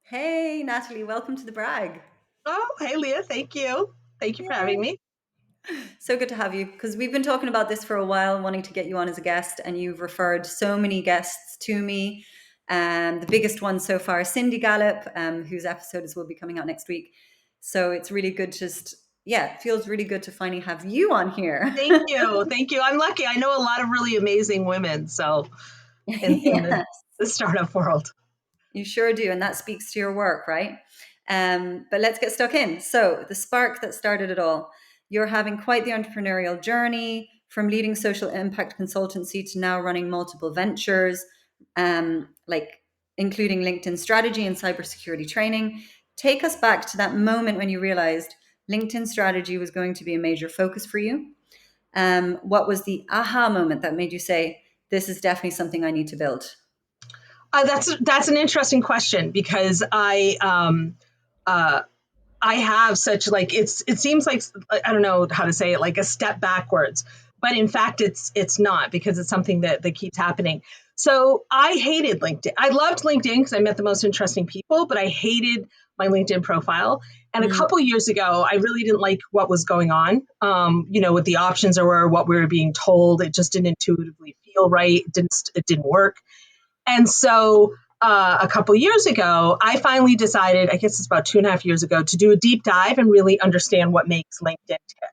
Hey, Natalie, welcome to the brag. Oh, hey, Leah. Thank you. Thank you for having Yay. me. So good to have you because we've been talking about this for a while, wanting to get you on as a guest, and you've referred so many guests to me. The biggest one so far, Cindy Gallop, whose episodes will be coming out next week. So it's really good, it feels really good to finally have you on here. Thank you. Thank you. I'm lucky. I know a lot of really amazing women. So in Yeah, the startup world. you sure do. And that speaks to your work, right? But let's get stuck in. So, the spark that started it all. You're having quite the entrepreneurial journey from leading social impact consultancy to now running multiple ventures, like including LinkedIn strategy and cybersecurity training. Take us back to that moment when you realized LinkedIn strategy was going to be a major focus for you. What was the aha moment that made you say, this is definitely something I need to build? That's an interesting question because uh, I have such like it seems like I don't know how to say it, like a step backwards, but in fact it's not, because it's something that keeps happening. So I hated LinkedIn. I loved LinkedIn because I met the most interesting people, but I hated my LinkedIn profile. And a Mm, couple years ago, I really didn't like what was going on. What the options were, what we were being told. It just didn't intuitively feel right. It didn't work. And so a couple years ago, I finally decided, I guess it's about 2.5 years ago, to do a deep dive and really understand what makes LinkedIn tick.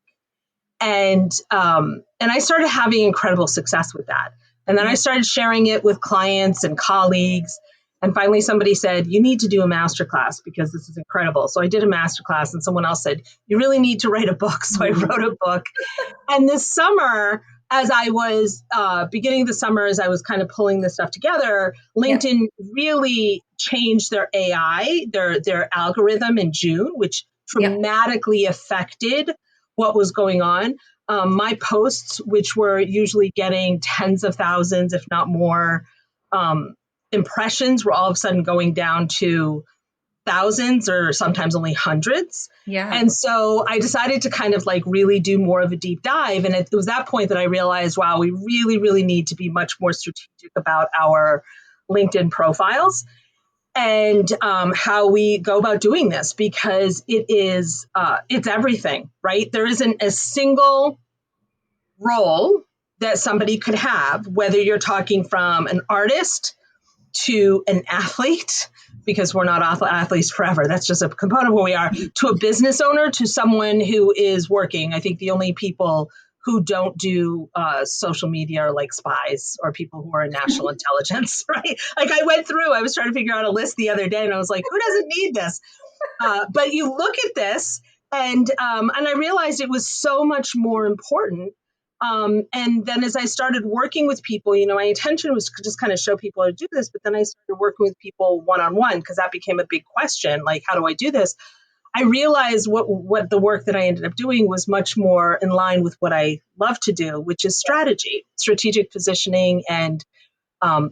And I started having incredible success with that. And then I yeah. started sharing it with clients and colleagues. And finally, somebody said, "You need to do a masterclass because this is incredible." So I did a masterclass, and someone else said, "You really need to write a book." So I Mm, wrote a book. And this summer, as I was beginning of the summer, as I was kind of pulling this stuff together, yeah. LinkedIn really changed their AI, their algorithm in June, which Yeah. dramatically affected what was going on. My posts, which were usually getting tens of thousands, if not more, impressions, were all of a sudden going down to thousands or sometimes only hundreds. Yeah. And so I decided to kind of like really do more of a deep dive. And it was that point that I realized, wow, we really, really need to be much more strategic about our LinkedIn profiles and how we go about doing this, because it's everything, right? There isn't a single role that somebody could have, whether you're talking from an artist to an athlete, because we're not athletes forever. That's just a component of who we are, to a business owner, to someone who is working. I think the only people who don't do social media are like spies or people who are in national intelligence, right? Like I was trying to figure out a list the other day and I was like, who doesn't need this? But you look at this, and I realized it was so much more important. And then as I started working with people, my intention was to just kind of show people how to do this. But then I started working with people one on one, because that became a big question, like, how do I do this? I realized what the work that I ended up doing was much more in line with what I love to do, which is strategy, strategic positioning, and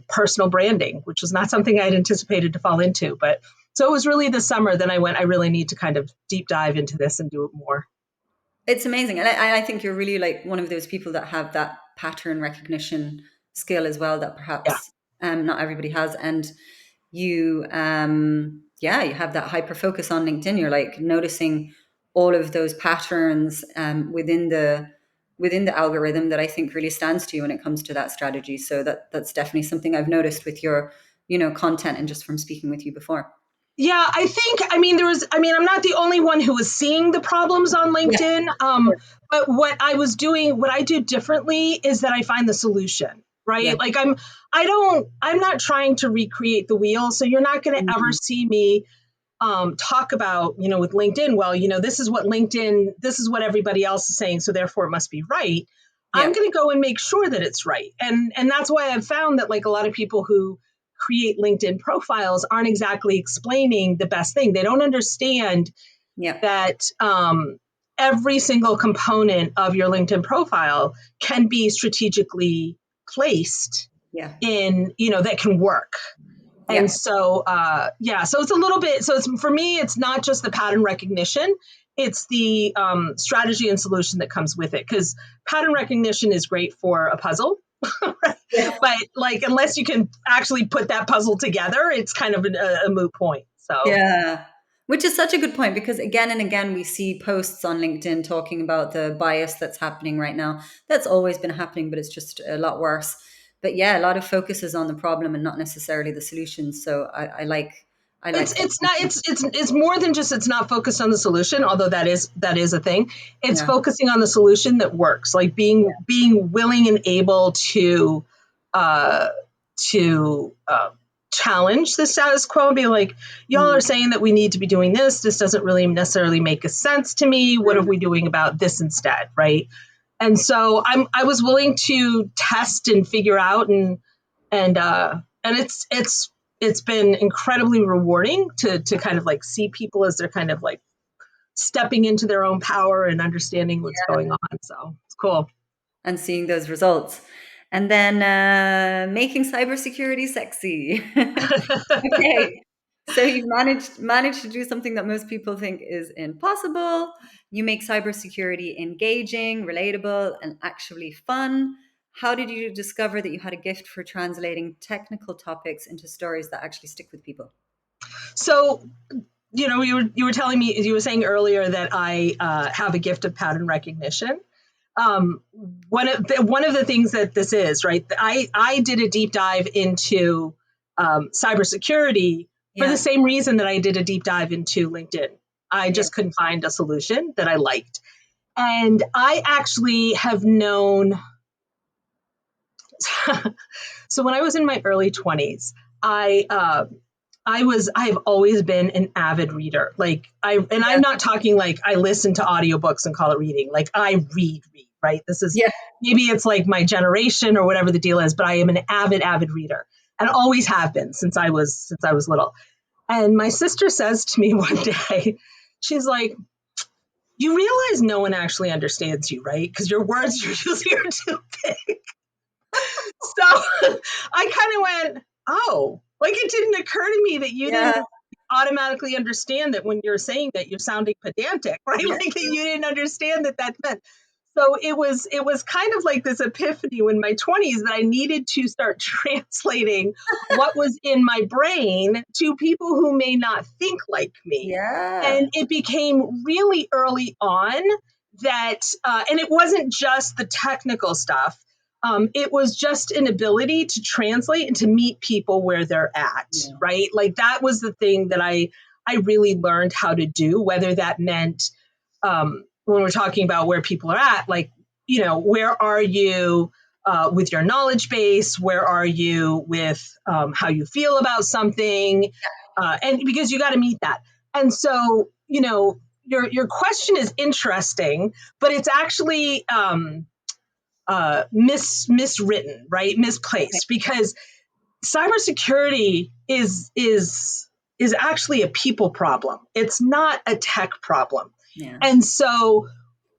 personal branding, which was not something I had anticipated to fall into. But so it was really this summer. Then I went, I really need to kind of deep dive into this and do it more. It's amazing. And I think you're really like one of those people that have that pattern recognition skill as well that Yeah. perhaps not everybody has. And you have that hyper focus on LinkedIn. You're like noticing all of those patterns within the algorithm that I think really stands to you when it comes to that strategy. So that's definitely something I've noticed with your, content and just from speaking with you before. Yeah, I'm not the only one who was seeing the problems on Yeah. LinkedIn. But what I do differently is that I find the solution, Yeah. right? Like I'm not trying to recreate the wheel. So you're not going to ever Mhm. see me talk about, with LinkedIn, well, this is what everybody else is saying, so therefore it must be right. I'm Yeah. going to go and make sure that it's right. And that's why I've found that, like, a lot of people who create LinkedIn profiles aren't exactly explaining the best thing. They don't understand Yeah. that every single component of your LinkedIn profile can be strategically placed Yeah. in, that can work. And Yeah. so, so it's a little bit, so it's, for me, it's not just the pattern recognition, it's the strategy and solution that comes with it. Because pattern recognition is great for a puzzle, Yeah. but like, unless you can actually put that puzzle together, it's kind of a moot point. So Yeah. Which is such a good point because again and again we see posts on LinkedIn talking about the bias that's happening right now. That's always been happening, but it's just a lot worse. But yeah, a lot of focus is on the problem and not necessarily the solutions. So I like that it's not thinking. it's more than just it's not focused on the solution, although that is a thing. It's Yeah. focusing on the solution that works, like being willing and able uh to challenge the status quo and be like, y'all are Mm, saying that we need to be doing this doesn't really necessarily make a sense to me, what are mm. we doing about this instead, right? And so I was willing to test and figure out, and it's been incredibly rewarding to kind of like see people as they're kind of like stepping into their own power and understanding what's going on. So it's cool. And seeing those results. And then making cybersecurity sexy. Okay. So you've managed to do something that most people think is impossible. You make cybersecurity engaging, relatable, and actually fun. How did you discover that you had a gift for translating technical topics into stories that actually stick with people? So you were telling me, you were saying earlier that I have a gift of pattern recognition. um, one of the things that this is, right, I did a deep dive into cybersecurity for the Yeah, same reason that I did a deep dive into LinkedIn. I yeah, just couldn't find a solution that I liked, and I actually have known. So when I was in my early 20s, I I've always been an avid reader. Like I'm yeah, not talking like I listen to audiobooks and call it reading. Like I read, right? This is, yeah, maybe it's like my generation or whatever the deal is, but I am an avid reader and always have been since I was little. And my sister says to me one day, she's like, "You realize no one actually understands you, right? Because your words usually are too big." So I kind of went, "Oh, like it didn't occur to me that you yeah, didn't automatically understand that when you're saying that you're sounding pedantic, right? yeah, Like that you didn't understand that meant." So it was kind of like this epiphany in my 20s that I needed to start translating what was in my brain to people who may not think like me. yeah, And it became really early on that, and it wasn't just the technical stuff. It was just an ability to translate and to meet people where they're at, yeah, right? Like that was the thing that I really learned how to do, whether that meant, when we're talking about where people are at, like, where are you with your knowledge base? Where are you with how you feel about something? And because you got to meet that. And so, your question is interesting, but it's actually miswritten, right? okay, Misplaced, because cybersecurity is actually a people problem. It's not a tech problem. yeah, And so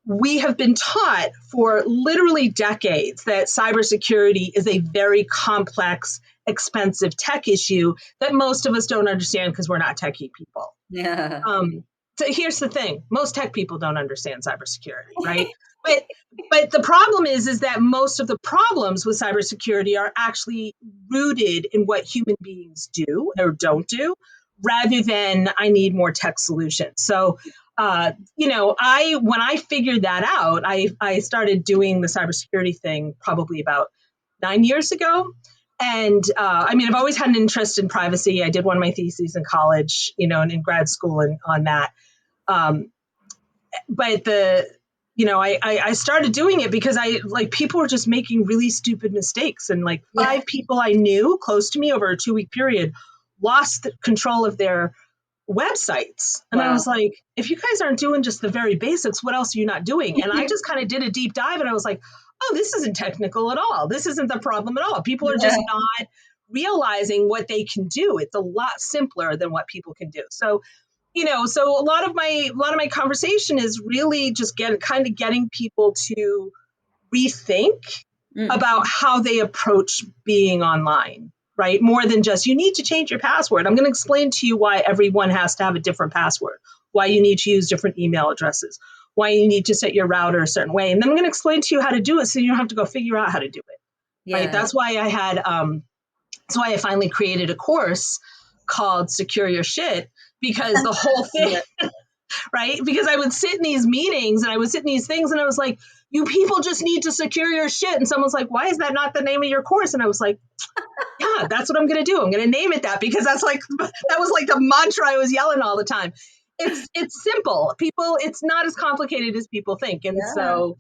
we have been taught for literally decades that cybersecurity is a very complex, expensive tech issue that most of us don't understand because we're not techie people. yeah, Um, so here's the thing: most tech people don't understand cybersecurity, right? But but the problem is that most of the problems with cybersecurity are actually rooted in what human beings do or don't do, rather than I need more tech solutions. So, I when I figured that out, I started doing the cybersecurity thing probably about 9 years ago. And I mean, I've always had an interest in privacy. I did one of my theses in college, and in grad school, and on that. Um, but I started doing it because I like people were just making really stupid mistakes, and like yeah. 5 people I knew close to me over a 2 week period lost control of their websites. And I Wow. was like, if you guys aren't doing just the very basics, what else are you not doing? And I just kind of did a deep dive, and I was like, oh, this isn't technical at all. This isn't the problem at all. People are Yeah, just not realizing what they can do. It's a lot simpler than what people can do. So, so a lot of my conversation is really just getting people to rethink mm, about how they approach being online, right? More than just, you need to change your password. I'm going to explain to you why everyone has to have a different password, why you need to use different email addresses, why you need to set your router a certain way. And then I'm going to explain to you how to do it so you don't have to go figure out how to do it, right? yeah, That's why I finally created a course called Secure Your Shit, because the whole thing, right? Because I would sit in these meetings and I would sit in these things and I was like, you people just need to secure your shit. And someone's like, why is that not the name of your course? And I was like, yeah, that's what I'm going to do. I'm going to name it that, because that's like, that was like the mantra I was yelling all the time. It's simple. People, it's not as complicated as people think. And Yeah. so,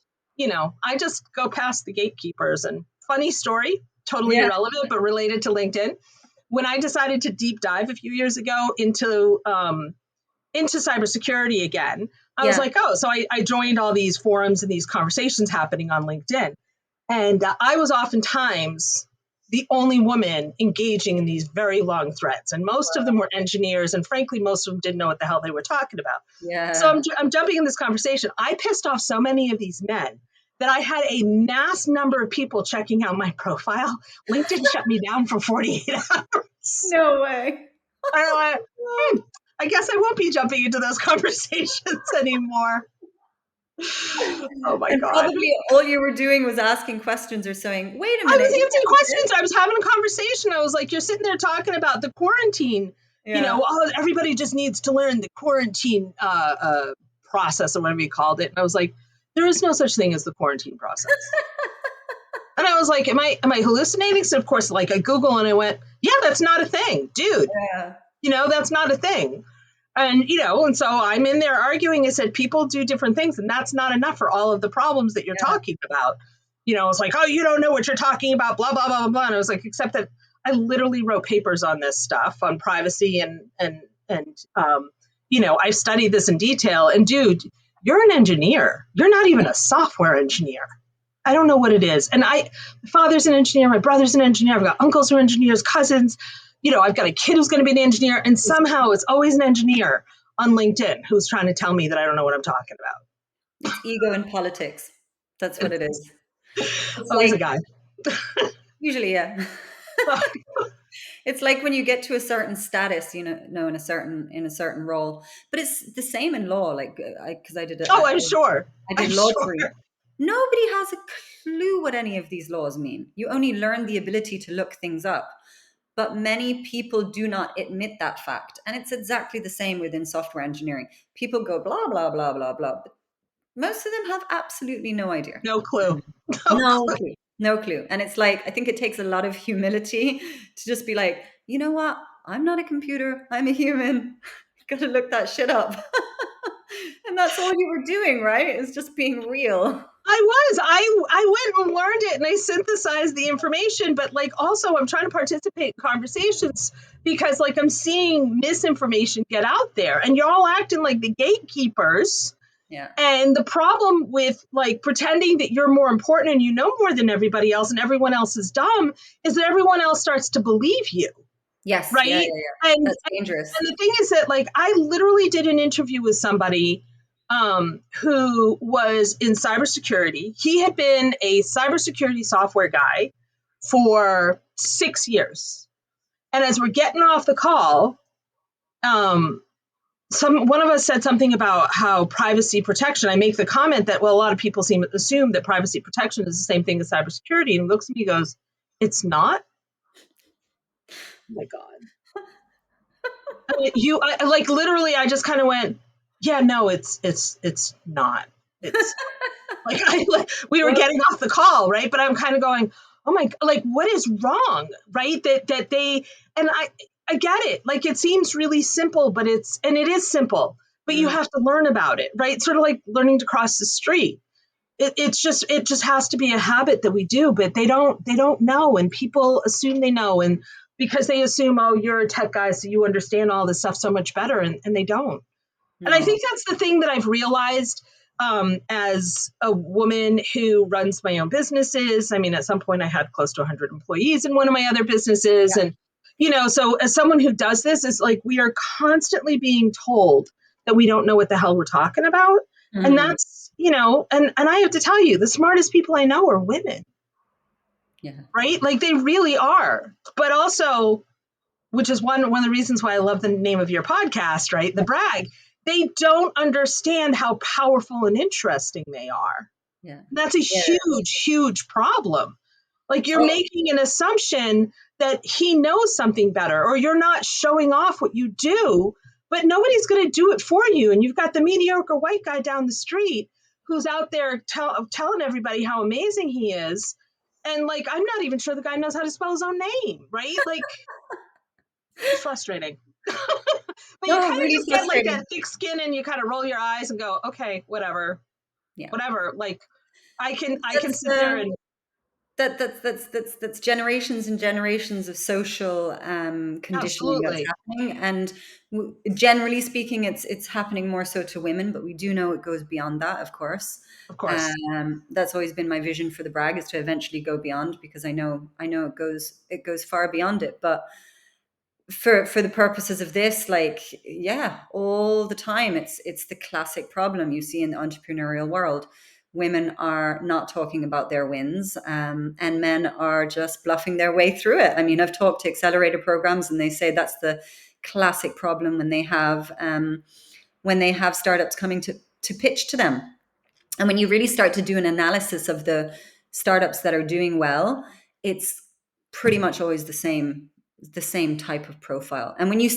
I just go past the gatekeepers. And funny story, totally Yeah. irrelevant, but related to LinkedIn. When I decided to deep dive a few years ago into cybersecurity again, I was Yeah. like, oh, so I joined all these forums and these conversations happening on LinkedIn. And I was oftentimes the only woman engaging in these very long threads. And most of them were engineers. And frankly, most of them didn't know what the hell they were talking about. So Yeah. I'm jumping in this conversation. I pissed off so many of these men that I had a mass number of people checking out my profile. LinkedIn shut me down for 48 hours. No way. I went, I guess I won't be jumping into those conversations anymore. Oh my And God. probably all you were doing was asking questions or saying, wait a I minute, was you answering can't do questions. I was having a conversation. I was like, you're sitting there talking about the quarantine. this. Yeah. Oh, everybody just needs to learn the quarantine process, or whatever you called it. And I was like, there is no such thing as the quarantine process. And I was like, am I hallucinating? So of course, like I Google and I went, yeah, that's not a thing, dude. Yeah. That's not a thing. And so I'm in there arguing. I said, people do different things, and that's not enough for all of the problems that you're Yeah. talking about. It's like, oh, you don't know what you're talking about, blah, blah, blah, blah, blah. And I was like, except that I literally wrote papers on this stuff, on privacy and I studied this in detail. And dude, you're an engineer. You're not even a software engineer. I don't know what it is. And my father's an engineer, my brother's an engineer, I've got uncles who are engineers, cousins, I've got a kid who's going to be an engineer, and somehow it's always an engineer on LinkedIn who's trying to tell me that I don't know what I'm talking about. It's ego in politics. That's what it is. It's Always a like, guy. usually, yeah. It's like when you get to a certain status, in a certain role. But it's the same in law. Like, because Oh, I'm sure. I I'm did law sure. degree. Nobody has a clue what any of these laws mean. You only learn the ability to look things up. But many people do not admit that fact. And it's exactly the same within software engineering. People go blah, blah, blah, blah, blah. But most of them have absolutely no idea. No clue. No No clue. clue. No clue. And it's like, I think it takes a lot of humility to just be like, you know what? I'm not a computer. I'm a human. Gotta look that shit up. And that's all you were doing, right? It's just being real. I went and learned it and I synthesized the information, but like also I'm trying to participate in conversations because like I'm seeing misinformation get out there and you're all acting like the gatekeepers. Yeah. And the problem with like pretending that you're more important and you know more than everybody else and everyone else is dumb is that everyone else starts to believe you, Yes. right? Yeah. Yeah. Yeah. And That's dangerous. the thing is that like I literally did an interview with somebody who was in cybersecurity. He had been a cybersecurity software guy for 6 years. And as we're getting off the call, one of us said something about how privacy protection. I make the comment that, well, a lot of people assume that privacy protection is the same thing as cybersecurity. And he looks at me and goes, it's not? Oh my God. I like literally, I just kind of went, yeah, no, it's not. It's we were Well, getting off the call, right? But I'm kind of going, oh my, like, what is wrong, right? That they, and I get it. Like, it seems really simple, but it is simple, but you mm, have to learn about it, right? Sort of like learning to cross the street. It just has to be a habit that we do, but they don't know, and people assume they know, and because they assume, oh, you're a tech guy, so you understand all this stuff so much better, and they don't. And I no. think that's the thing that I've realized as a woman who runs my own businesses. I mean, at some point I had close to 100 employees in one of my other businesses. And, so as someone who does this, it's like we are constantly being told that we don't know what the hell we're talking about. And Mm, that's, and I have to tell you, the smartest people I know are women, yeah. right? Like they really are. But also, which is one of the reasons why I love the name of your podcast, right? The brag. They don't understand how powerful and interesting they are. Yeah. That's a Yeah. huge, huge problem. Like you're Oh, making an assumption that he knows something better, or you're not showing off what you do, but nobody's going to do it for you. And you've got the mediocre white guy down the street who's out there telling everybody how amazing he is. And like, I'm not even sure the guy knows how to spell his own name, right? Like, it's frustrating. But you No, kind of really just get like frustrating. that thick skin and you kind of roll your eyes and go, okay, whatever, Yeah. whatever. Like, I can That's sit there and that's generations and generations of social conditioning that's absolutely, happening, and generally speaking, it's happening more so to women, but we do know it goes beyond that, of course. of course, That's always been my vision for the brag, is to eventually go beyond, because I know it goes far beyond it, but for the purposes of this, like, yeah, all the time, it's the classic problem you see in the entrepreneurial world. Women are not talking about their wins, and men are just bluffing their way through it. I mean, I've talked to accelerator programs, and they say that's the classic problem when they have startups coming to pitch to them. And when you really start to do an analysis of the startups that are doing well, it's pretty much always the same type of profile. And when you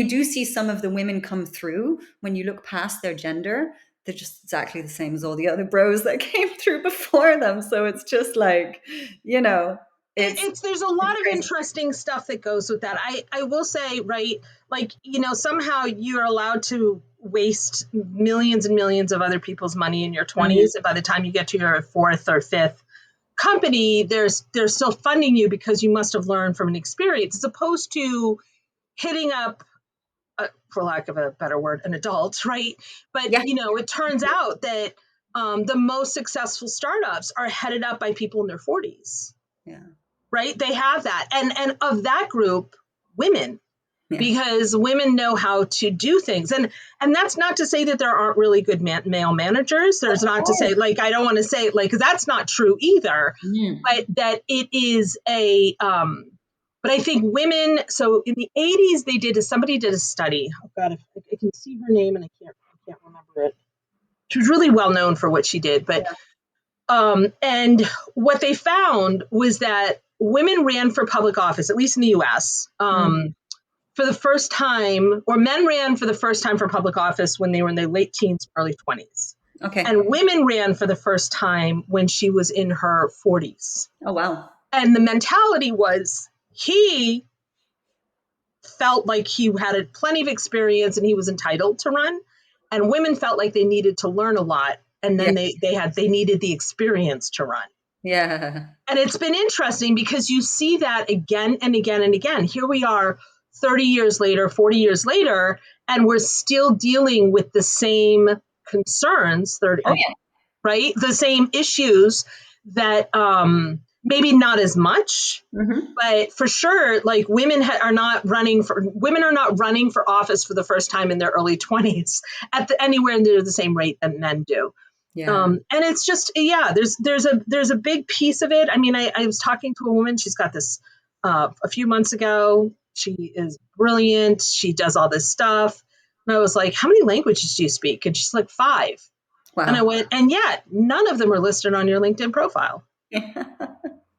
do see some of the women come through, when you look past their gender, they're just exactly the same as all the other bros that came through before them. So it's just like, you know, it's it's there's a it's lot of crazy. interesting stuff that goes with that. I will say, right, like, somehow you're allowed to waste millions and millions of other people's money in your Mhm. 20s, and by the time you get to your fourth or fifth company, they're still funding you because you must have learned from an experience, as opposed to hitting up, for lack of a better word, an adult, right? But Yeah, it turns out that the most successful startups are headed up by people in their 40s, yeah, right? They have that, and of that group, women, yeah. because women know how to do things. And that's not to say that there aren't really good male managers. There's Of not to say, course. like, I don't want to say, like, 'cause that's not true either, Mm. but that it is a but I think women, so in the 80s they did somebody did a study. Oh god, if I can see her name and I can't remember it. She was really well known for what she did, but Yeah. and what they found was that women ran for public office, at least in the US, Mm. for the first time, or men ran for the first time for public office when they were in their late teens, early 20s. Okay. And women ran for the first time when she was in her 40s. Oh, wow. And the mentality was, he felt like he had plenty of experience and he was entitled to run. And women felt like they needed to learn a lot. And then Yes. they needed the experience to run. Yeah. And it's been interesting because you see that again and again and again. Here we are 30 years later, 40 years later, and we're still dealing with the same concerns, Oh, yeah. right? The same issues that maybe not as much, Hmm. but for sure, like, women are not running for office for the first time in their early 20s anywhere near the same rate that men do. Yeah. And it's just, yeah, there's a big piece of it. I mean, I was talking to a woman. She's got this a few months ago. She is brilliant. She does all this stuff. And I was like, how many languages do you speak? And she's like, five. And I Wow. went, and yet none of them are listed on your LinkedIn profile, Yeah.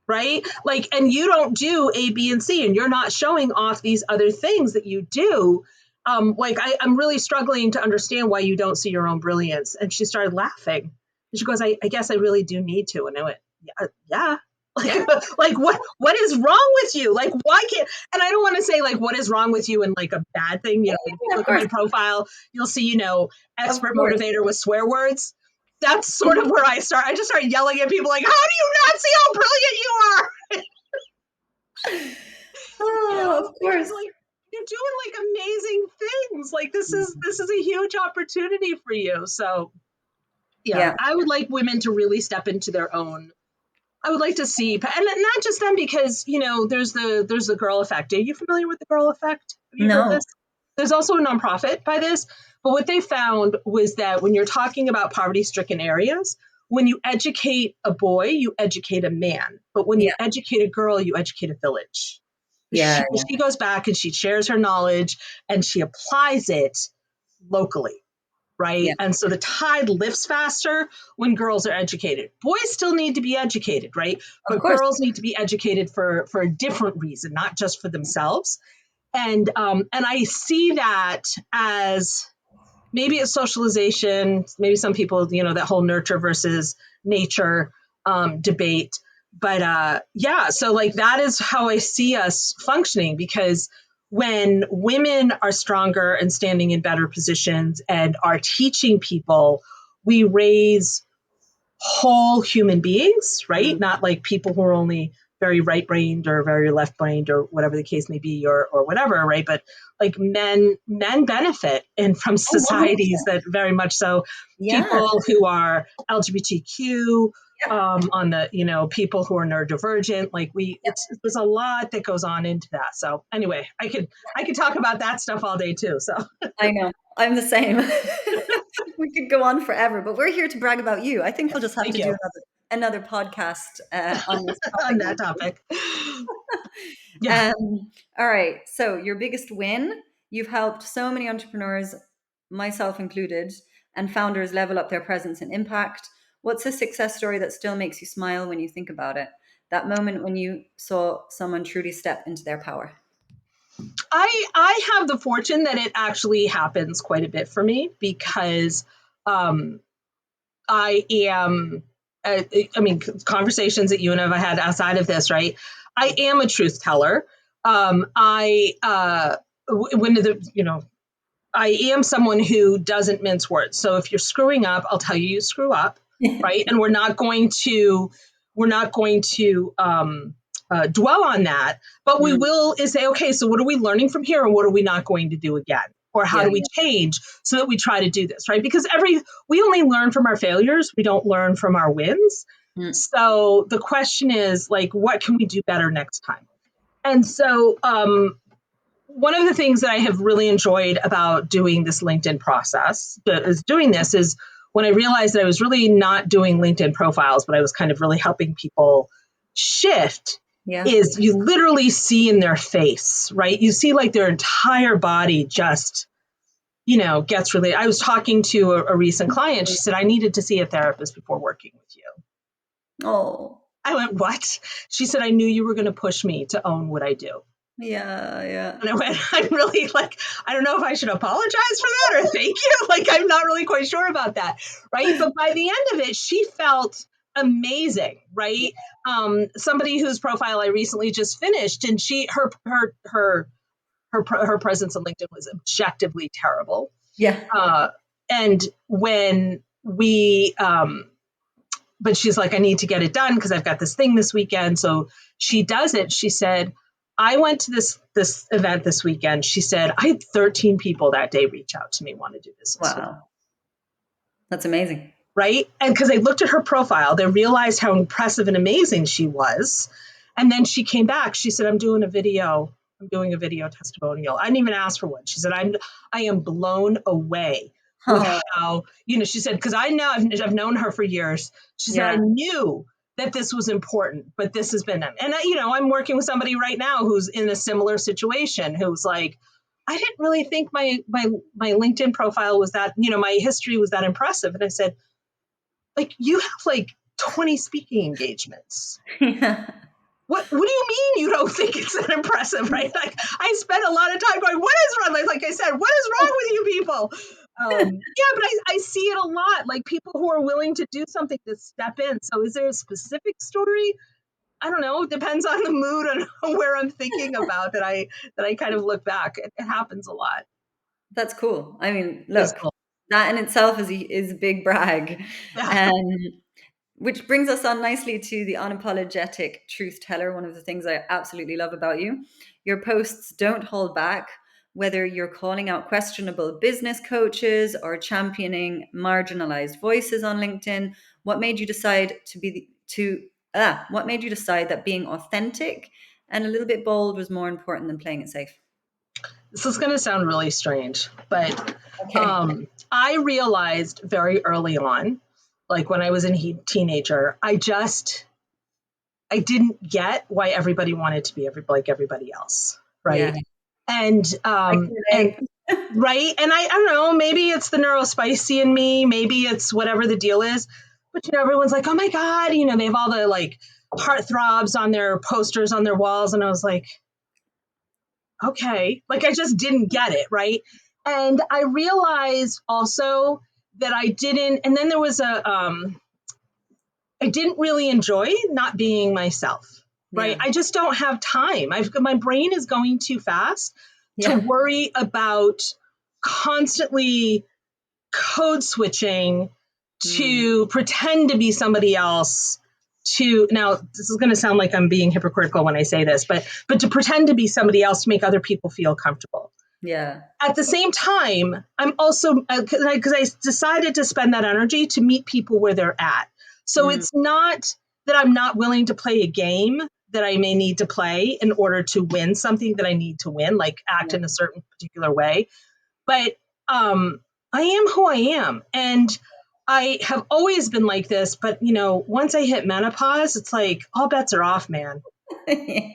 right? Like, and you don't do A, B, and C, and you're not showing off these other things that you do. Like, I'm really struggling to understand why you don't see your own brilliance. And she started laughing. And she goes, I guess I really do need to. And I went, yeah, yeah. Like, Yeah. like what is wrong with you? Like, why can't, and I don't want to say, like, what is wrong with you in, like, a bad thing. If you Yeah, of look at course. my profile, you'll see, Of expert course. motivator with swear words. That's sort of where I start. I just start yelling at people like, how do you not see how brilliant you are? Oh, of Because, course. like, you're doing, like, amazing things. Like, this is a huge opportunity for you. So yeah, Yeah. I would like women to really step into their own. I would like to see, and not just them, because there's the girl effect. Are you familiar with the girl effect? Have you heard No. this? There's also a nonprofit by this, but what they found was that when you're talking about poverty-stricken areas, when you educate a boy, you educate a man, but when you Yeah. educate a girl, you educate a village. Yeah. She goes back and she shares her knowledge and she applies it locally, Yeah, right? And so the tide lifts faster when girls are educated. Boys still need to be educated, right? of But course. girls need to be educated for a different reason, not just for themselves. And I see that as maybe a socialization. Maybe some people, that whole nurture versus nature debate. But yeah, so like that is how I see us functioning, because when women are stronger and standing in better positions and are teaching people, we raise whole human beings, right? Mm. Not like people who are only very right brained or very left brained or whatever the case may be, or whatever, right? But like men benefit and from Oh, 100%. societies that very much so. Yeah, People who are LGBTQ, yeah, on the, people who are neurodivergent, like yeah. there's a lot that goes on into that. So anyway, I could talk about that stuff all day too. So I know. I'm the same. We could go on forever, but we're here to brag about you. I think we'll just have thank to do you another podcast on this on topic, that maybe. topic. Yeah. All right. So, your biggest win, you've helped so many entrepreneurs, myself included, and founders level up their presence and impact. What's a success story that still makes you smile when you think about it? That moment when you saw someone truly step into their power. I have the fortune that it actually happens quite a bit for me, because um, I am. I mean, conversations that you and I have had outside of this, right? I am a truth teller. I when the I am someone who doesn't mince words. So if you're screwing up, I'll tell you screw up, right? And we're not going to dwell on that, but we Mm, will is say, okay, so what are we learning from here, and what are we not going to do again, or how yeah, do we change so that we try to do this, right? Because we only learn from our failures, we don't learn from our wins. yeah. So the question is like, what can we do better next time? And so one of the things that I have really enjoyed about doing this LinkedIn process is doing this is when I realized that I was really not doing LinkedIn profiles, but I was kind of really helping people shift, Yeah. is you literally see in their face, right? You see like their entire body just, gets really. I was talking to a recent client. She said, I needed to see a therapist before working with you. Oh, I went, what? She said, I knew you were going to push me to own what I do. yeah, yeah. And I went, I'm really like, I don't know if I should apologize for that or thank you. Like, I'm not really quite sure about that. Right. But by the end of it, she felt amazing. Yeah. Right. Somebody whose profile I recently just finished, and her presence on LinkedIn was objectively terrible. Yeah. Uh, and when but she's like, I need to get it done because I've got this thing this weekend. So she does it. She said, I went to this event this weekend. She said, I had 13 people that day reach out to me, want to do business with me. Wow. That's amazing. Right. And because they looked at her profile, they realized how impressive and amazing she was. And then she came back. She said, I'm doing a video. I'm doing a video testimonial. I didn't even ask for one. She said, I am blown away with Oh, how, she said, because I've known her for years. She said, I yeah. knew that this was important, but this has been, and I'm working with somebody right now who's in a similar situation, who's like, I didn't really think my LinkedIn profile was that, my history was that impressive. And I said, like, you have like 20 speaking engagements. Yeah. What do you mean you don't think it's that impressive, right? Like, I spent a lot of time going, what is wrong? Like I said, what is wrong with you people? Yeah, but I see it a lot, like people who are willing to do something to step in. So is there a specific story? I don't know. It depends on the mood and where I'm thinking about that I kind of look back. It happens a lot. That's cool. I mean, It's look, cool. that in itself is a big brag. Yeah. Um, which brings us on nicely to the unapologetic truth teller, one of the things I absolutely love about you. Your posts don't hold back, whether you're calling out questionable business coaches or championing marginalized voices on LinkedIn. What made you decide what made you decide that being authentic and a little bit bold was more important than playing it safe? This is going to sound really strange, but Okay. I realized very early on, like when I was a teenager, I didn't get why everybody wanted to be like everybody else, Yeah. right? And I can and relate. right? And I don't know, maybe it's the neurospicy in me, maybe it's whatever the deal is. But everyone's like, oh my God, they have all the like heartthrobs on their posters on their walls. And I was like, okay, like I just didn't get it, right? And I realized also that I didn't, and then there was I didn't really enjoy not being myself, right? Yeah. I just don't have time. My brain is going too fast to Yeah. worry about constantly code switching Mm. to pretend to be somebody else. To now, this is going to sound like I'm being hypocritical when I say this, but to pretend to be somebody else to make other people feel comfortable. Yeah. At the same time, I'm also because I decided to spend that energy to meet people where they're at. So Mm. it's not that I'm not willing to play a game that I may need to play in order to win something that I need to win, like act Yeah. in a certain particular way. But I am who I am, and I have always been like this. But once I hit menopause, it's like all bets are off, man. Yeah.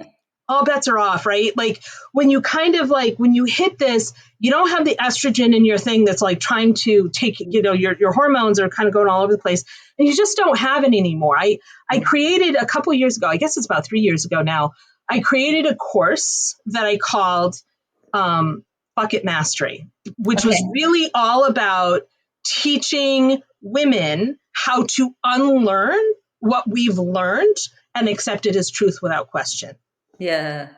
All bets are off, right? Like when you kind of like when you hit this, you don't have the estrogen in your thing that's like trying to take, your hormones are kind of going all over the place, and you just don't have it anymore. I Yeah. created a couple years ago, I guess it's about 3 years ago now. I created a course that I called Bucket Mastery, which was Okay. really all about teaching women how to unlearn what we've learned and accept it as truth without question. Yeah.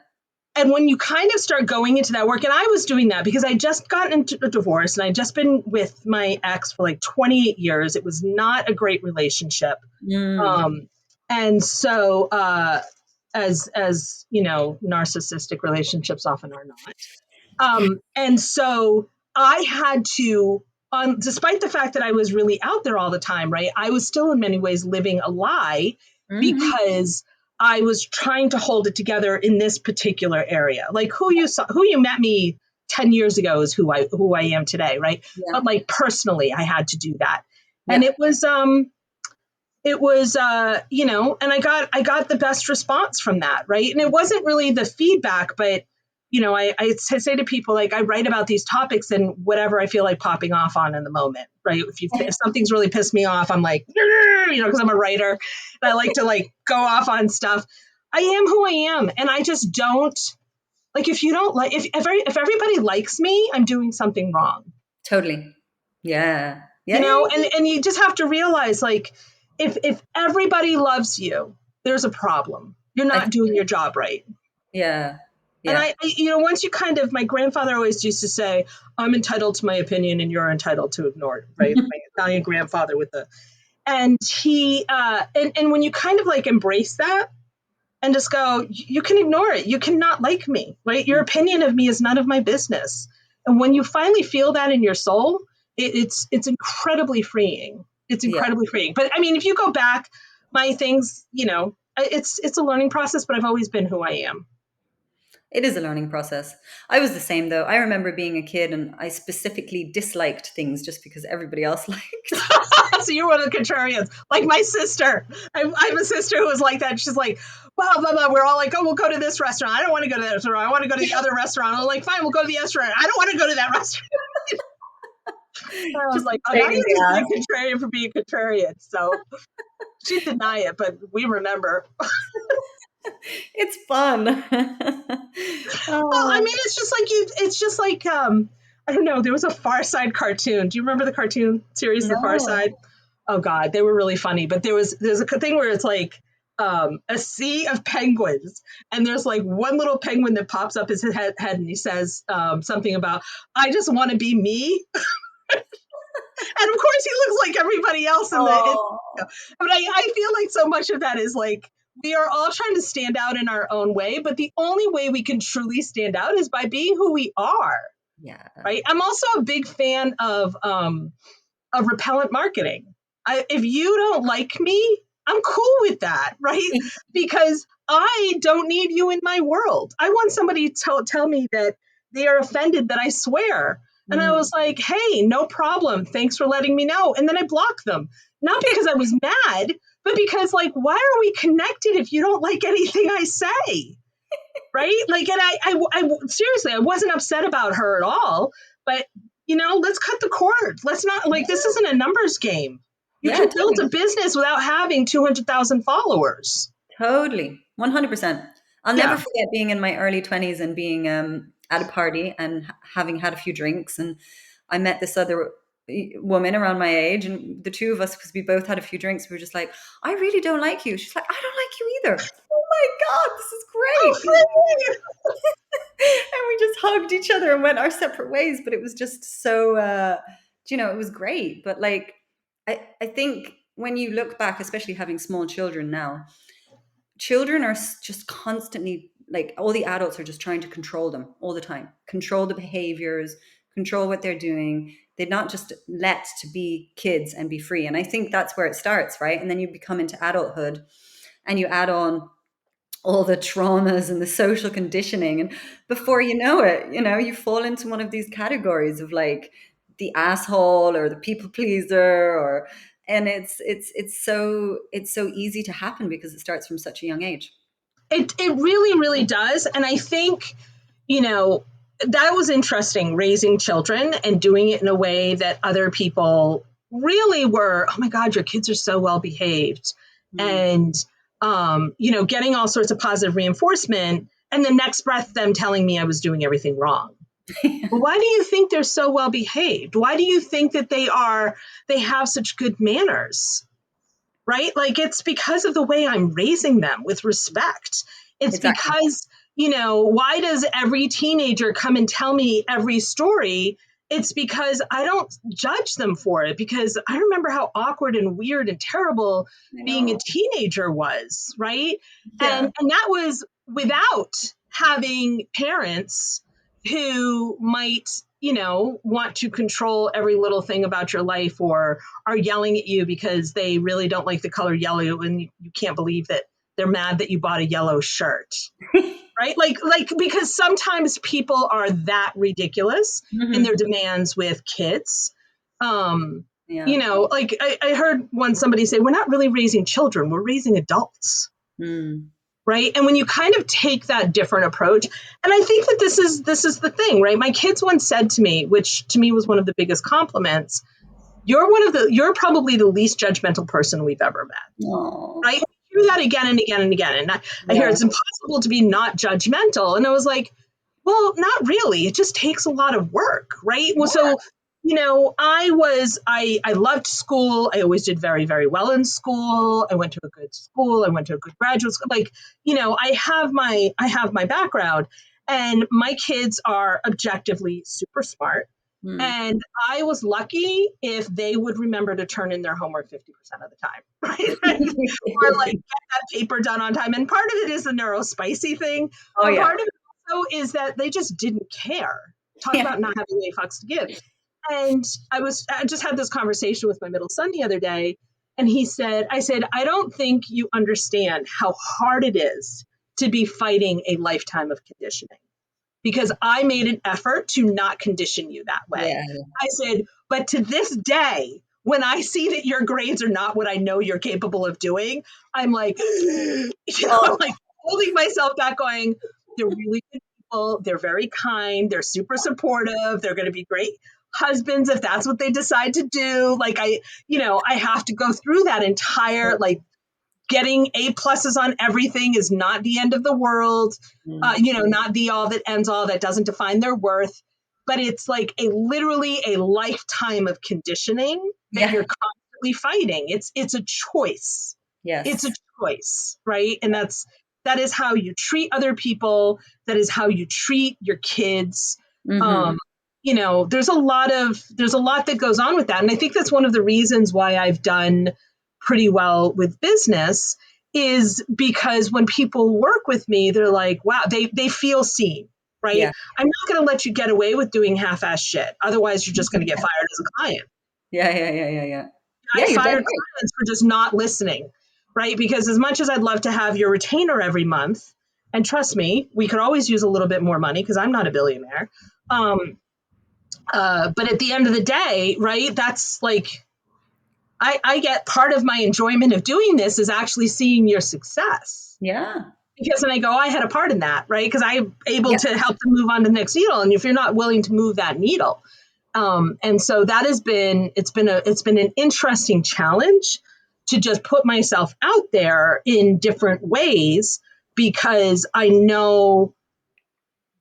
And when you kind of start going into that work, and I was doing that because I just gotten into a divorce and I just been with my ex for like 28 years. It was not a great relationship. Mm. Um, and so, as narcissistic relationships often are not. Yeah. And so I had to, despite the fact that I was really out there all the time, right? I was still in many ways living a lie Hmm. because I was trying to hold it together in this particular area. Like who you met me 10 years ago is who I am today, right? Yeah. But like personally, I had to do that. And Yeah. and I got the best response from that, right? And it wasn't really the feedback, but I say to people, like, I write about these topics and whatever I feel like popping off on in the moment, right? If something's really pissed me off, I'm like, because I'm a writer and I like to like go off on stuff. I am who I am, and I just don't like if you don't like if everybody likes me, I'm doing something wrong. Totally. Yeah. Yeah. Yeah. And you just have to realize, like, if everybody loves you, there's a problem. You're I not think, doing your job right. yeah. And Yeah. once you kind of, my grandfather always used to say, I'm entitled to my opinion and you're entitled to ignore it, right? My Italian grandfather with and and when you kind of like embrace that and just go, you can ignore it. You cannot like me, right? Your opinion of me is none of my business. And when you finally feel that in your soul, it's incredibly freeing. It's Yeah. incredibly freeing. But I mean, if you go back, my things, it's a learning process. But I've always been who I am. It is a learning process. I was the same though. I remember being a kid and I specifically disliked things just because everybody else liked. So you're one of the contrarians, like my sister. I have a sister who was like that. She's like, well, blah, blah. We're all like, oh, we'll go to this restaurant. I don't want to go to that restaurant. I want to go to the other restaurant. I'm like, fine, we'll go to the restaurant. I don't want to go to that restaurant. And I was Just like, oh, pain now in you're the just being ass. contrarian for being contrarian. So she'd deny it, but we remember. It's fun. Well, I Oh, mean, it's just like I don't know, there was a Far Side cartoon. Do you remember the cartoon series The Far no. Side? Oh God, they were really funny. But there's a thing where it's like a sea of penguins, and there's like one little penguin that pops up his head and he says something about, I just want to be me. And of course he looks like everybody else in Oh, but I feel like so much of that is like we are all trying to stand out in our own way, but the only way we can truly stand out is by being who we are, yeah. right? I'm also a big fan of repellent marketing. If you don't like me, I'm cool with that, right? Because I don't need you in my world. I want somebody to tell me that they are offended that I swear. And I Mm. was like, hey, no problem. Thanks for letting me know. And then I blocked them. Not because I was mad, but because, like, why are we connected if you don't like anything I say? Right? Like, and I seriously, I wasn't upset about her at all. But, let's cut the cord. Let's not, like, this isn't a numbers game. You Yeah, can build totally. a business without having 200,000 followers. Totally. 100%. I'll never Yeah. forget being in my early 20s and being at a party and having had a few drinks. And I met this other woman around my age, and the two of us, because we both had a few drinks, we were just like, I really don't like you. She's like, I don't like you either. Oh my God, this is Oh, great. really? And we just hugged each other and went our separate ways. But it was just so, it was great. But like, I think when you look back, especially having small children now, children are just constantly like all the adults are just trying to control them all the time, control the behaviors, control what they're doing. They're not just let to be kids and be free. And I think that's where it starts, right? And then you become into adulthood and you add on all the traumas and the social conditioning. And before you know it, you fall into one of these categories of like the asshole or the people pleaser or and it's so easy to happen because it starts from such a young age. It really, really does. And I think, you know, that was interesting, raising children and doing it in a way that other people really were, oh my God, your kids are so well behaved. Mm. And, getting all sorts of positive reinforcement. And the next breath, them telling me I was doing everything wrong. Well, why do you think they're so well behaved? Why do you think that they have such good manners? Right? Like, it's because of the way I'm raising them with respect. It's Exactly. because, why does every teenager come and tell me every story? It's because I don't judge them for it, because I remember how awkward and weird and terrible I being a know. teenager was, right? Yeah. And that was without having parents who might, want to control every little thing about your life, or are yelling at you because they really don't like the color yellow, and you can't believe that they're mad that you bought a yellow shirt, right? Like because sometimes people are that ridiculous in their Hmm. demands with kids. um Yeah. like I heard once somebody say, we're not really raising children, we're raising adults. Mm. Right. And when you kind of take that different approach, and I think that this is the thing, right? My kids once said to me, which to me was one of the biggest compliments, you're probably the least judgmental person we've ever met. Oh. Right? I hear that again and again and again. And I hear Yeah. it's impossible to be not judgmental. And I was like, well, not really. It just takes a lot of work, right? Well, Yeah. so, I loved school. I always did very, very well in school. I went to a good school. I went to a good graduate school. Like, I have my background, and my kids are objectively super smart. Mm. And I was lucky if they would remember to turn in their homework 50% of the time, right? Or like get that paper done on time. And part of it is the neurospicy thing, Oh but yeah. part of it also is that they just didn't care. Talk Yeah. about not having any fucks to give. And I just had this conversation with my middle son the other day, and I said, I don't think you understand how hard it is to be fighting a lifetime of conditioning, because I made an effort to not condition you that way. Yeah. I said, but to this day, when I see that your grades are not what I know you're capable of doing, I'm like, I'm Oh, like holding myself back, going, they're really good people. They're very kind. They're super supportive. They're going to be great husbands if that's what they decide to do. Like, I have to go through that entire, like, getting A pluses on everything is not the end of the world. mm. Not the all that ends all, that doesn't define their worth. But it's like literally a lifetime of conditioning that you're Yeah. constantly fighting. It's a choice. It's a Yes. choice, right? And that is how you treat other people. That is how you treat your kids. Hmm. Um, there's a lot that goes on with that, and I think that's one of the reasons why I've done pretty well with business, is because when people work with me, they're like, wow, they feel seen, right? Yeah. I'm not going to let you get away with doing half-ass shit. Otherwise, you're just going to get fired as a client. Yeah. Yeah. Yeah. Yeah. Yeah. Yeah. I've You're dead fired right. clients for just not listening, right? Because as much as I'd love to have your retainer every month, and trust me, we could always use a little bit more money because I'm not a billionaire. Um, but at the end of the day, right, that's like, I get part of my enjoyment of doing this is actually seeing your success. Yeah. because then I go, oh, I had a part in that, right? Because I'm able Yeah. to help them move on to the next needle. And if you're not willing to move that needle, and so that has been it's been an interesting challenge to just put myself out there in different ways because I know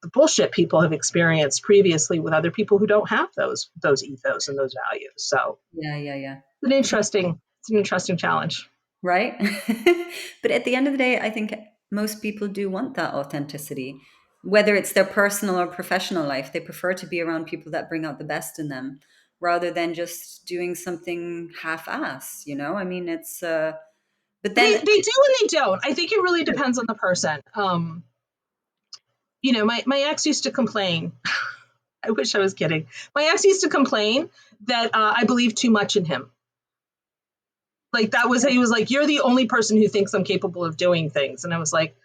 the bullshit people have experienced previously with other people who don't have those ethos and those values. So Yeah, yeah, yeah. it's an interesting challenge. Right? But at the end of the day, I think most people do want that authenticity. Whether it's their personal or professional life, they prefer to be around people that bring out the best in them rather than just doing something half-ass, you know? I mean, it's but They then do and they don't. I think it really depends on the person. My ex used to complain. I wish I was kidding. My ex used to complain that I believed too much in him. Like that was he was like, "You're the only person who thinks I'm capable of doing things," and I was like,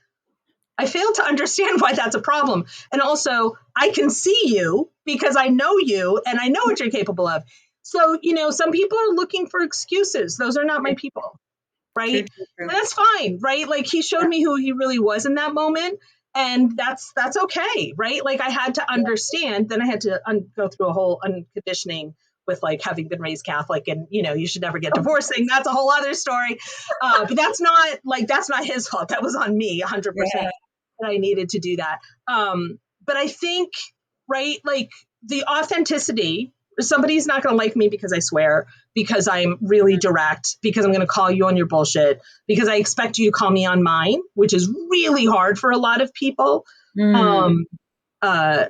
I fail to understand why that's a problem. And also, I can see you because I know you and I know what you're capable of. So, some people are looking for excuses. Those are not my true, people, true, right? true, true. And that's fine, right? Like he showed Yeah, me who he really was in that moment, and that's okay, right? Like I had to yeah, understand. Then I had to go through a whole unconditioning with like having been raised Catholic, and you should never get of divorced thing. course. That's a whole other story. But that's not his fault. That was on me, 100%. Yeah, That I needed to do that. But I think, right, like the authenticity, somebody's not going to like me because I swear, because I'm really direct, because I'm going to call you on your bullshit, because I expect you to call me on mine, which is really hard for a lot of people. mm, Um, uh,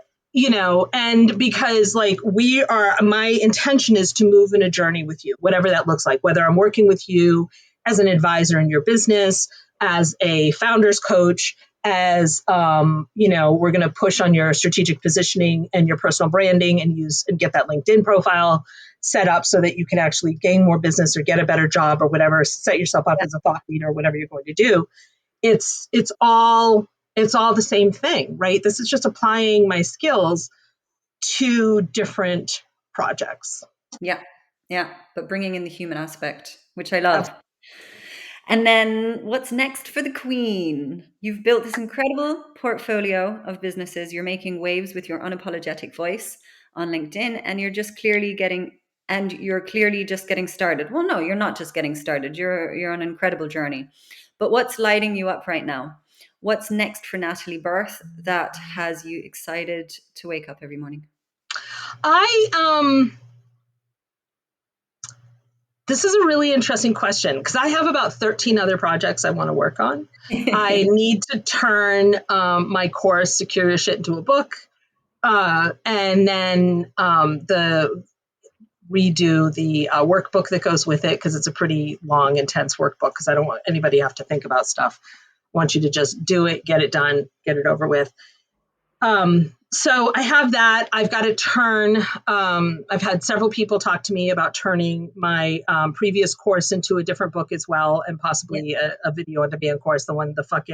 and because like my intention is to move in a journey with you, whatever that looks like, whether I'm working with you as an advisor in your business, as a founder's coach, as we're going to push on your strategic positioning and your personal branding and use and get that LinkedIn profile set up so that you can actually gain more business or get a better job or whatever, set yourself up yeah, as a thought leader, whatever you're going to do. It's all the same thing, right? This is just applying my skills to different projects. yeah, yeah. But bringing in the human aspect, which I love. And then what's next for the Queen? You've built this incredible portfolio of businesses. You're making waves with your unapologetic voice on LinkedIn, and you're clearly just getting started. Well, no, you're not just getting started. You're on an incredible journey. But what's lighting you up right now? What's next for Natalie Berthe that has you excited to wake up every morning? I This is a really interesting question because I have about 13 other projects I want to work on. I need to turn my course Secure Your Shit into a book, and then the redo the workbook that goes with it because it's a pretty long, intense workbook because I don't want anybody to have to think about stuff. I want you to just do it, get it done, get it over with. So I have that. I've got to turn. I've had several people talk to me about turning my previous course into a different book as well, and Yeah. possibly a video on demand course, the fuck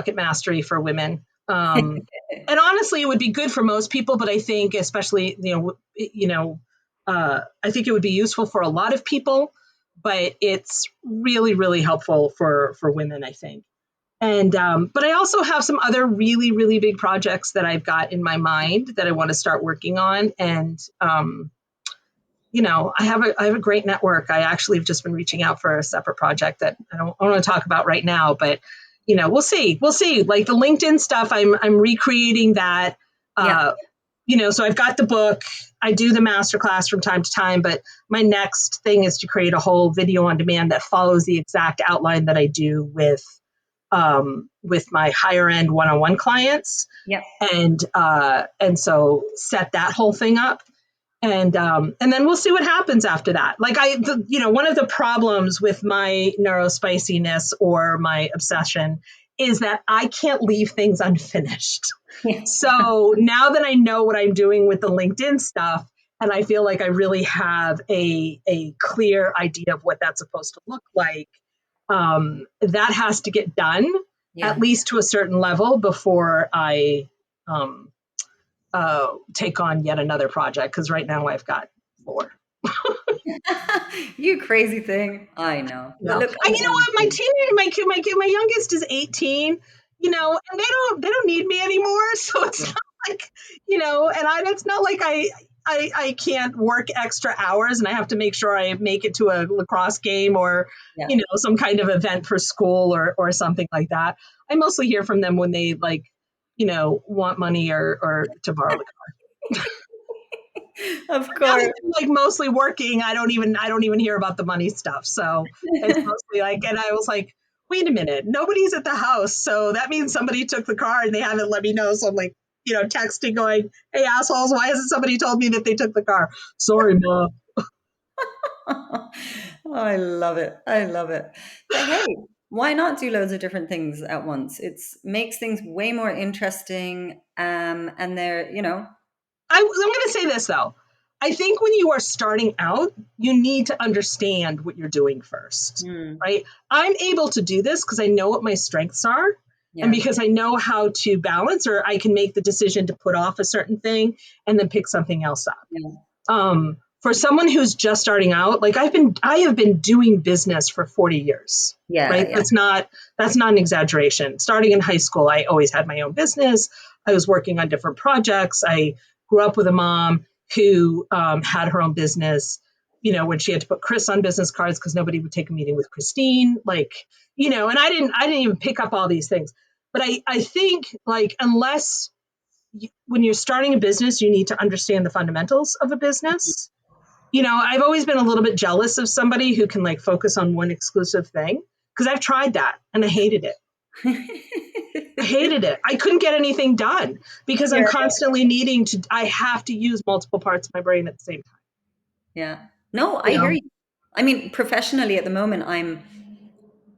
it mastery for women. And honestly, it would be good for most people, but I think especially I think it would be useful for a lot of people, but it's really really helpful for women, I think. And but I also have some other really really big projects that I've got in my mind that I want to start working on. And I have a great network. I actually have just been reaching out for a separate project that I don't want to talk about right now, but we'll see. Like the LinkedIn stuff, I'm recreating that. Yeah. Uh, so I've got the book. I do the masterclass from time to time, but my next thing is to create a whole video on demand that follows the exact outline that I do with my higher end one-on-one clients, Yeah. and so set that whole thing up, and then we'll see what happens after that. Like one of the problems with my neurospiciness or my obsession is that I can't leave things unfinished. Yeah. So now that I know what I'm doing with the LinkedIn stuff, and I feel like I really have a clear idea of what that's supposed to look like, that has to get done at Yeah. least to a certain level before I um, take on yet another project. Because right now I've got 4. You crazy thing. I know. No, But look, and you know I'm what? My teenager, my youngest is 18. And they don't need me anymore. So it's not like, and it's not like I can't work extra hours and I have to make sure I make it to a lacrosse game or yeah. some kind of event for school or something like that. I mostly hear from them when they like want money or to borrow the car. Of Now that course. I'm like mostly working, I don't even hear about the money stuff. So it's mostly like, and I was like, wait a minute, nobody's at the house, so that means somebody took the car and they haven't let me know. So I'm like, texting, going, "Hey assholes, why hasn't somebody told me that they took the car?" Sorry, ma. I love it. I love it. But hey, why not do loads of different things at once? It's makes things way more interesting. And they're, I'm going to say this though. I think when you are starting out, you need to understand what you're doing first, mm, right? I'm able to do this because I know what my strengths are and yeah, because I know how to balance, or I can make the decision to put off a certain thing and then pick something else up. yeah, For someone who's just starting out, like I have been doing business for 40 years, yeah, right? yeah, That's not an exaggeration. Starting in high school, I always had my own business. I was working on different projects. I grew up with a mom who had her own business. When she had to put Chris on business cards because nobody would take a meeting with Christine, and I didn't even pick up all these things. But I think like unless when you're starting a business, you need to understand the fundamentals of a business. I've always been a little bit jealous of somebody who can like focus on one exclusive thing because I've tried that and I hated it. I hated it. I couldn't get anything done because I'm yeah, constantly I have to use multiple parts of my brain at the same time. yeah. No, You I hear know, you. I mean, professionally at the moment, I'm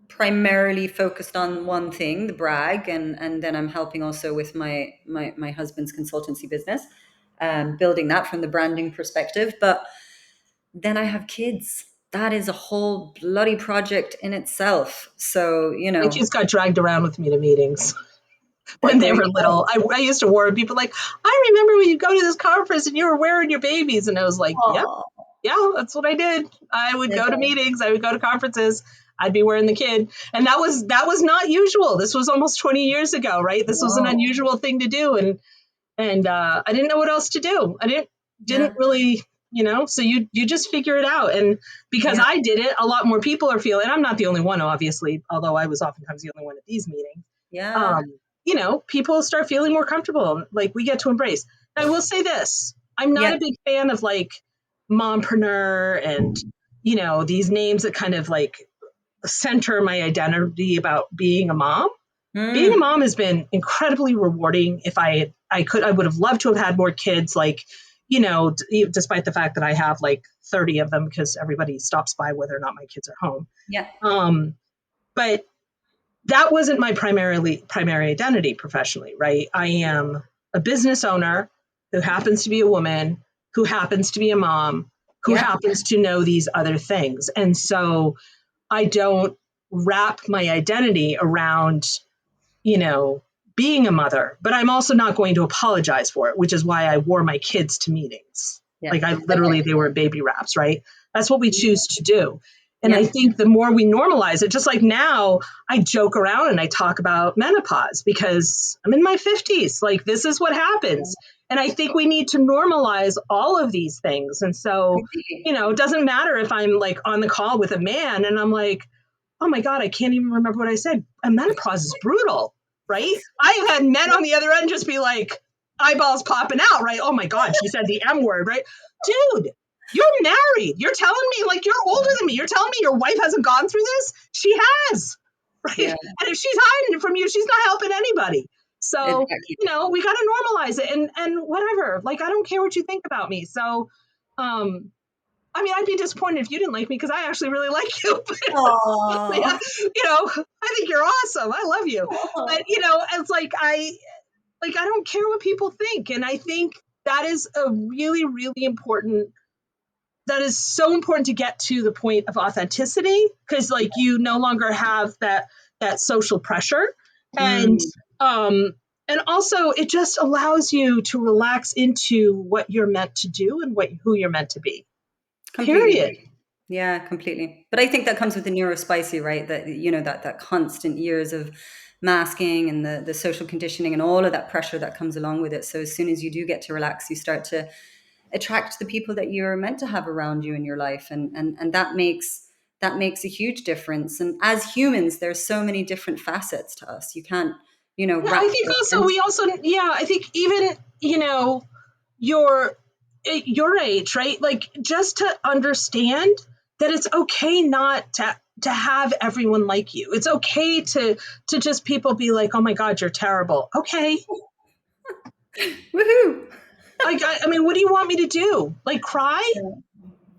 primarily focused on one thing, the brag, and then I'm helping also with my husband's consultancy business, building that from the branding perspective. But then I have kids. That is a whole bloody project in itself. So, my kids got dragged around with me to meetings when they there you were go. little. I used to warn people like, I remember when you go to this conference and you were wearing your babies. And I was like, yep, Oh, yeah, that's what I did. I would yeah, go to meetings, I would go to conferences, I'd be wearing the kid. And that was not usual. This was almost 20 years ago, right? This was an no, unusual thing to do. And I didn't know what else to do. I didn't yeah, really, so you just figure it out. And because yeah, I did it, a lot more people are feeling, I'm not the only one, obviously, although I was oftentimes the only one at these meetings. yeah, um, People start feeling more comfortable. Like we get to embrace. I will say this: I'm not yeah. a big fan of like mompreneur and these names that kind of like center my identity about being a mom. Being a Mm, mom has been incredibly rewarding. If I would have loved to have had more kids. Like despite the fact that I have like 30 of them because everybody stops by whether or not my kids are home. yeah, But that wasn't my primary identity professionally, right? I am a business owner who happens to be a woman, who happens to be a mom, who yeah, happens to know these other things. And so I don't wrap my identity around, you know, being a mother, but I'm also not going to apologize for it, which is why I wore my kids to meetings. yeah. Like I Okay. literally, they were baby wraps, right? That's what we choose to do. And I Yeah, think the more we normalize it, just like now, I joke around and I talk about menopause because I'm in my 50s. Like, this is what happens. And I think we need to normalize all of these things. And so, completely. it doesn't matter if I'm like on the call with a man and I'm like, oh my God, I can't even remember what I said. A menopause is brutal, right? I've had men on the other end just be like, eyeballs popping out, right? Oh my God, she said the M word, right? Dude, you're married. You're telling me, like, you're older than me. You're telling me your wife hasn't gone through this? She has, right? Yeah, And if she's hiding it from you, she's not helping anybody. So, exactly. we got to normalize it and whatever. Like, I don't care what you think about me. So, um, I mean, I'd be disappointed if you didn't like me because I actually really like you. Yeah, Oh, I think you're awesome. I love you. But it's like I don't care what people think. And I think that is a really, really important that is so important to get to the point of authenticity because like you no longer have that social pressure. And mm, um and also it just allows you to relax into what you're meant to do and who you're meant to be. Completely. period. Yeah, completely. But I think that comes with the neurospicy, right? That that constant years of masking and the social conditioning and all of that pressure that comes along with it. So as soon as you do get to relax, you start to attract the people that you're meant to have around you in your life, and that makes a huge difference. And as humans, there's so many different facets to us. You can't, Yeah, I wrap think your also arms. we also, yeah, I think even, your your age, right? Like, just to understand that it's okay not to have everyone like you. It's okay to just people be like, "Oh my god, you're terrible." Okay. Woohoo! Like, I mean, what do you want me to do? Like, cry?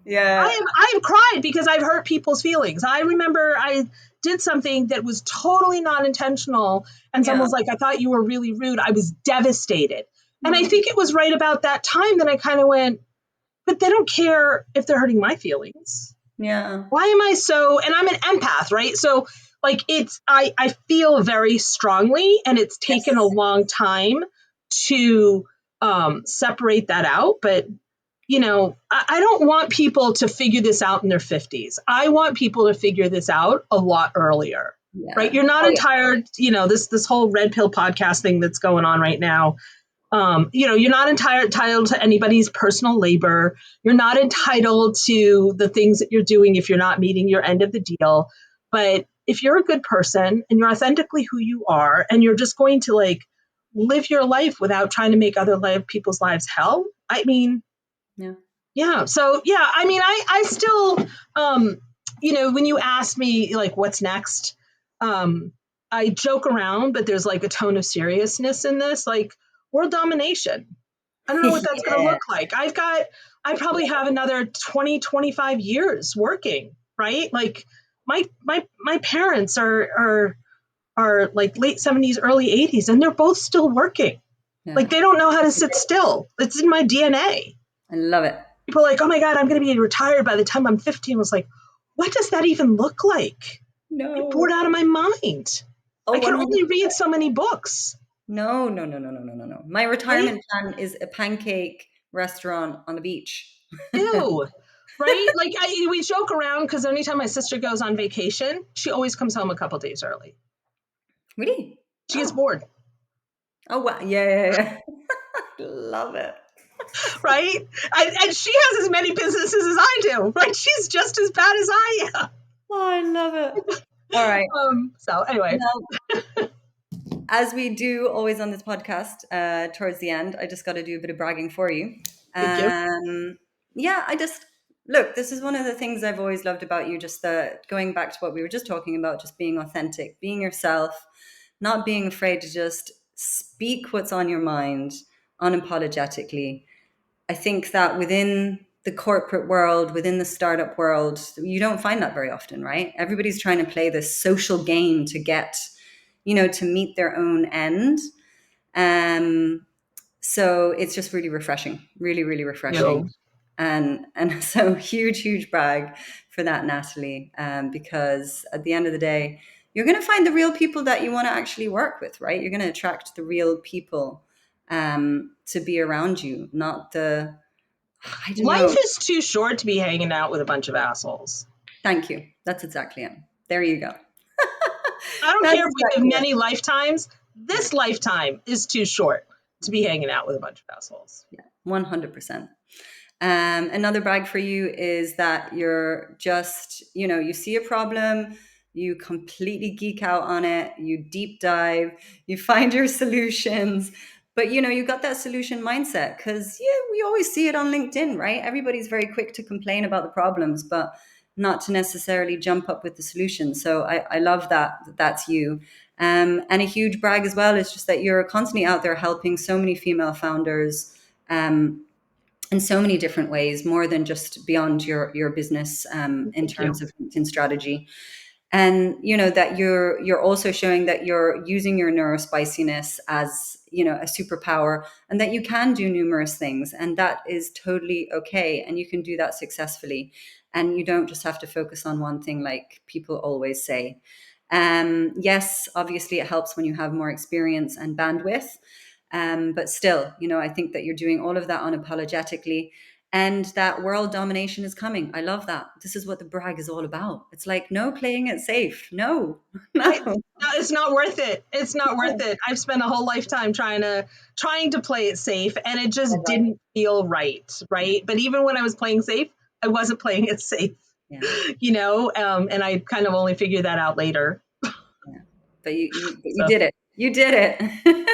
Yeah, I've cried because I've hurt people's feelings. I remember I did something that was totally not intentional, and someone yeah, was like, "I thought you were really rude." I was devastated. And I mm, think it was right about that time that I kind of went, "But they don't care if they're hurting my feelings. yeah, Why am I so?" And I'm an empath, right? So, like, I feel very strongly, and it's taken a yes, long time to separate that out. But I don't want people to figure this out in their 50s. I want people to figure this out a lot earlier, right? yeah. You're not Oh yeah, entire, this whole red pill podcast thing that's going on right now. You're not entitled to anybody's personal labor. You're not entitled to the things that you're doing if you're not meeting your end of the deal. But if you're a good person and you're authentically who you are, and you're just going to, like, live your life without trying to make other people's lives hell, I mean, yeah. yeah. So yeah, I mean, I still, when you ask me like what's next, I joke around, but there's like a tone of seriousness in this, like world domination. I don't know what that's going to Yeah, look like. I probably have another 20, 25 years working, right? Like my parents are like late 70s, early 80s, and they're both still working. Like, yeah. they don't know how to sit still. It's in my DNA. I love it. People are like, "Oh my God, I'm going to be retired by the time I'm 15." I was like, what does that even look like? I'm bored No. out of my mind. Oh, I can only 100%. read so many books, No, no, no, no, no, no, no, no. My right? retirement plan is a pancake restaurant on the beach. Ew. Right? Like, we joke around because anytime my sister goes on vacation, she always comes home a couple days early. Really? She gets Oh. bored, Oh, wow. Yeah, yeah, yeah. Love it. right? And she has as many businesses as I do, right? She's just as bad as I am. Oh, I love it. All right. So anyway, Now, as we do always on this podcast, towards the end, I just got to do a bit of bragging for you. thank you. Yeah, I just look. This is one of the things I've always loved about you. Just the going back to what we were just talking about, just being authentic, being yourself, not being afraid to just speak what's on your mind unapologetically. I think that within the corporate world, within the startup world, you don't find that very often, right? Everybody's trying to play this social game to get, to meet their own end. Um, so it's just really refreshing, really, really refreshing. You. And so huge brag for that, Natalie, because at the end of the day, you're going to find the real people that you want to actually work with, right? You're going to attract the real people to be around you, not I don't Life know. is too short to be hanging out with a bunch of assholes. Thank you. That's exactly it. There you go. I don't That's care if we live exactly it. many lifetimes. Yeah. This lifetime is too short to be hanging out with a bunch of assholes. Yeah. 100%. Another brag for you is that you're just, you see a problem, you completely geek out on it, you deep dive, you find your solutions, but you got that solution mindset because, yeah, we always see it on LinkedIn, right? Everybody's very quick to complain about the problems, but not to necessarily jump up with the solution. So I love that that's you. And a huge brag as well is just that you're constantly out there helping so many female founders. In so many different ways, more than just beyond your business, in Thank you. terms of LinkedIn strategy. And that you're also showing that you're using your neurospiciness as a superpower, and that you can do numerous things, and that is totally okay, and you can do that successfully, and you don't just have to focus on one thing like people always say. Yes, obviously it helps when you have more experience and bandwidth, but still, I think that you're doing all of that unapologetically. and that world domination is coming. I love that. This is what the brag is all about. It's like, no playing it safe. No, I, no. no, it's not worth it. It's not worth it. I've spent a whole lifetime trying to play it safe, and it just didn't feel right, Yeah, right? But even when I was playing safe, I wasn't playing it safe, yeah, and I kind of only figured that out later. yeah. But you So, did it. You did it.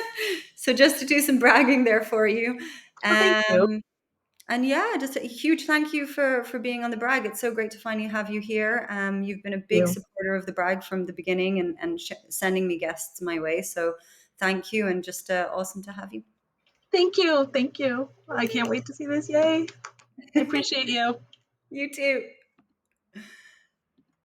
So just to do some bragging there for you. well, thank you. Um, and yeah, just a huge thank you for being on the brag. It's so great to finally have you here. You've been a big You. supporter of the brag from the beginning, and sending me guests my way. So thank you, and just awesome to have you. Thank you. Thank you. I Okay. can't wait to see this. Yay. I appreciate you. You too.